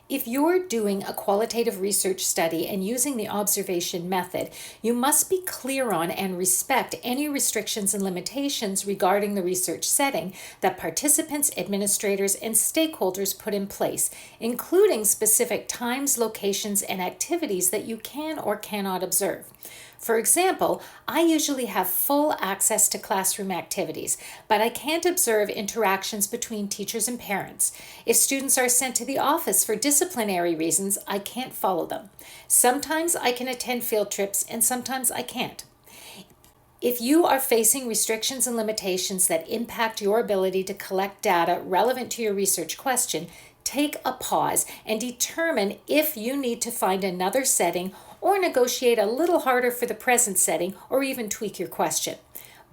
If you're doing a qualitative research study and using the observation method, you must be clear on and respect any restrictions and limitations regarding the research setting that participants, administrators, and stakeholders put in place, including specific times, locations, and activities that you can or cannot observe. For example, I usually have full access to classroom activities, but I can't observe interactions between teachers and parents. If students are sent to the office for disciplinary reasons, I can't follow them. Sometimes I can attend field trips and sometimes I can't. If you are facing restrictions and limitations that impact your ability to collect data relevant to your research question, take a pause and determine if you need to find another setting or negotiate a little harder for the present setting or even tweak your question.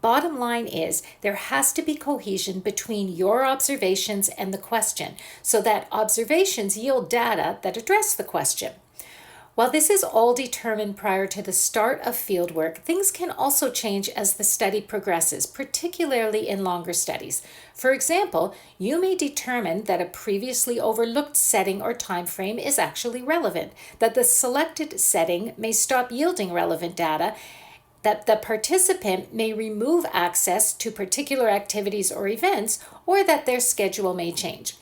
Bottom line is there has to be cohesion between your observations and the question so that observations yield data that address the question. While this is all determined prior to the start of fieldwork, things can also change as the study progresses, particularly in longer studies. For example, you may determine that a previously overlooked setting or time frame is actually relevant, that the selected setting may stop yielding relevant data, that the participant may remove access to particular activities or events, or that their schedule may change.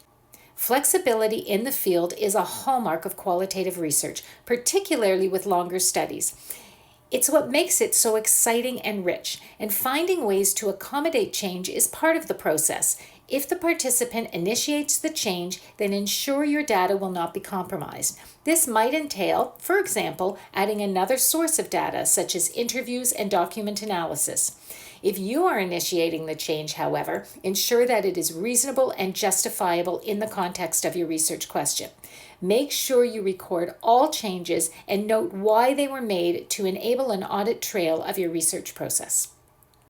Flexibility in the field is a hallmark of qualitative research, particularly with longer studies. It's what makes it so exciting and rich, and finding ways to accommodate change is part of the process. If the participant initiates the change, then ensure your data will not be compromised. This might entail, for example, adding another source of data, such as interviews and document analysis. If you are initiating the change, however, ensure that it is reasonable and justifiable in the context of your research question. Make sure you record all changes and note why they were made to enable an audit trail of your research process.